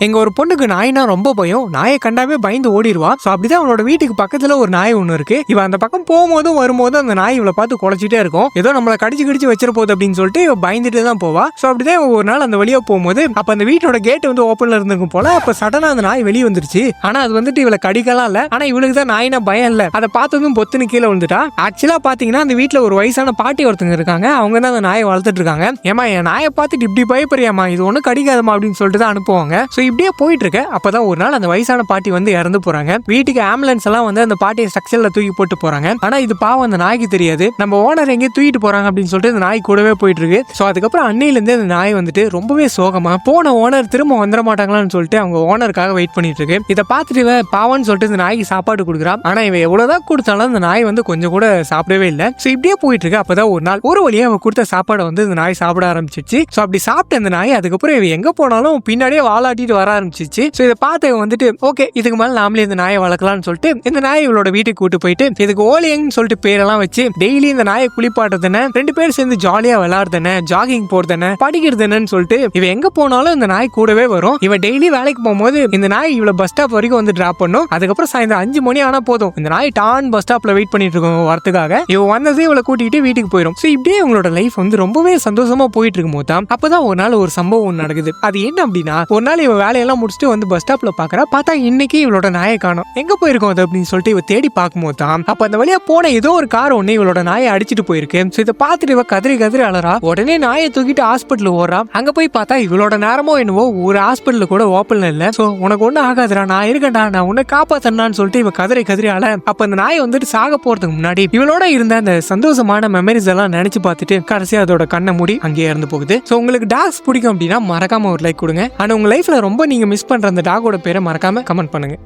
எங்க ஒரு பொண்ணுக்கு நாய்னா ரொம்ப பயம். நாயை கண்டாவே பயந்து ஓடிடுவா. சோ அப்படிதான் அவளோட வீட்டுக்கு பக்கத்துல ஒரு நாய் ஒண்ணு இருக்கு. இவ அந்த பக்கம் போகும்போதும் வரும்போதும் அந்த நாய் இவளை பார்த்து குலைச்சிட்டே இருக்கும். ஏதோ நம்மளை கடிச்சு வச்சிட போகுது அப்படின்னு சொல்லிட்டு இவ பயந்துட்டு தான் போவா. சோ அப்படிதான் ஒரு நாள் அந்த வழியா போகும்போது அப்ப அந்த வீட்டோட கேட் வந்து ஓப்பன்ல இருந்திருக்கும் போல. அப்ப சடனா அந்த நாய் வெளியே வந்துருச்சு. ஆனா அது வந்துட்டு இவளை கடிக்கலாம் இல்ல. ஆனா இவளுக்கு தான் நாயினா பயம் இல்ல. அதை பார்த்ததும் பொத்துன்னு கீழே விழுந்துட்டா. ஆக்சுவலா பாத்தீங்கன்னா அந்த வீட்டுல ஒரு வயசான பாட்டி ஒருத்தங்க இருக்காங்க. அவங்க தான் அந்த நாயை வளர்த்துட்டு இருக்காங்க. ஏமா என் நாயை பார்த்துட்டு இப்படி பயப்படுறியாமா, இது ஒன்னும் கடிக்காதமா அப்படின்னு சொல்லிட்டு தான் அனுப்புவாங்க. சோ இப்படியே போயிட்டு இருக்க அப்பதான் ஒரு நாள் அந்த வயசான பாட்டி வந்து இறந்து போறாங்க. வீட்டுக்கு ஆம்புலன்ஸ் எல்லாம் வந்து அந்த பாட்டியை ஸ்ட்ரக்சர்ல தூக்கி போட்டு போறாங்க. ஆனா இது பாவம் அந்த நாய்க்கு தெரியாது. நம்ம ஓனர் எங்கே தூக்கிட்டு போறாங்க அப்படின்னு சொல்லிட்டு அந்த நாய் கூடவே போயிட்டு இருக்கு. சோ அதுக்கப்புறம் அன்னையில இருந்து அந்த நாய் வந்துட்டு ரொம்பவே சோகமா போன ஓனர் திரும்ப வந்துட மாட்டாங்களான்னு சொல்லிட்டு அவங்க ஓனருக்காக வெயிட் பண்ணிட்டு இருக்கு. இதை பார்த்துட்டு பாவம்னு சொல்லிட்டு இந்த நாய்க்கு சாப்பாடு கொடுக்குறான். ஆனா இவன் எவ்வளவுதான் கொடுத்தாலும் அந்த நாய் வந்து கொஞ்சம் கூட சாப்பிடவே இல்லை. சோ இப்படியே போயிட்டு இருக்கு. அப்பதான் ஒரு நாள் ஒரு வழியா அவ கொடுத்த சாப்பாடை வந்து இந்த நாய் சாப்பிட ஆரம்பிச்சிச்சு. சோ அப்படி சாப்பிட்ட அந்த நாய் அதுக்கப்புறம் இவ எங்க போனாலும் பின்னாடியே வாலாட்டிட்டு வர ஆரம்பிச்சிச்சு. சோ இதை பார்த்து வந்துட்டு ஓகே இதுக்கு மேல நாமளே இந்த நாயை வளர்க்கலாம்னு சொல்லிட்டு இந்த நாயை இவளோட வீட்டுக்கு கூட்டு போயிட்டு இதுக்கு ஓலியங்னு சொல்லிட்டு பேரெல்லாம் வச்சு டெய்லி இந்த நாயை குளிப்பாட்டுறதுன்னு 2 பேர் சேர்ந்து ஜாலியா விளையாடுறதுன்னு ஜாகிங் போறதுன்னு படிக்கிறதுன்னு சொல்லிட்டு இவ எங்க போனாலும் இந்த நாய் கூடவே வரும். இவ டெய்லி வேலைக்கு போகும்போது இந்த நாய் இவ்வளவு பஸ் ஸ்டாப் வரைக்கும் வந்து டிராப் பண்ணும். அதுக்கப்புறம் சாயந்தரம் 5 மணி ஆனா போதும் இந்த நாய் டான் பஸ் ஸ்டாப்ல வெயிட் பண்ணிட்டு இருக்கும் வரத்துக்காக. இவ வந்ததே இவளை கூட்டிட்டு வீட்டுக்கு போயிடும். சோ இப்படியே இவங்களோட லைஃப் வந்து ரொம்பவே சந்தோஷமா போயிட்டு இருக்கும் போது தான் அப்பதான் ஒரு நாள் ஒரு சம்பவம் நடக்குது. அது என்ன அப்படின்னா ஒரு நாள் இவ வேலையெல்லாம் முடிச்சுட்டு வந்து பஸ் ஸ்டாப்ல பாக்குறா. பார்த்தா இன்னைக்கு இவளோட நாயை காணோம். எங்க போயிருக்கோம் அது அப்படின்னு சொல்லிட்டு இவ தேடி பார்க்கும்போது தான் அப்ப அந்த வழியா போன ஏதோ ஒரு கார் ஒண்ணு இவளோட நாயை அடிச்சிட்டு போயிருக்கு. சோ இதை பார்த்துட்டு இவ கதறி அழறா. உடனே நாயை தூக்கிட்டு ஹாஸ்பிட்டல் ஓடுறா. அங்க போய் பார்த்தா இவளோட நேரமோ என்னவோ ஒரு ஹாஸ்பிட்டல் கூட ஓப்பன்ல இல்ல. சோ உனக்கு ஒண்ணு ஆகாதுடா, நான் இருக்கேன்டா, நான் உன்னை காப்பாத்தனான்னு சொல்லிட்டு இவ கதறி அழ. அப்ப அந்த நாயை வந்துட்டு சாக போறதுக்கு முன்னாடி இவளோட இருந்த அந்த சந்தோஷமான மெமரிஸ் எல்லாம் நினைச்சு பார்த்துட்டு கடைசியா அதோட கண்ணை மூடி அங்கேயே இறந்து போகுது. சோ உங்களுக்கு டாக்ஸ் பிடிக்கும் அப்படின்னா மறக்காம ஒரு லைக் கொடுங்க. ஆனா உங்க லைஃப்ல ரொம்ப நீங்க மிஸ் பண்ற அந்த டாகோட பேரை மறக்காம கமெண்ட் பண்ணுங்க.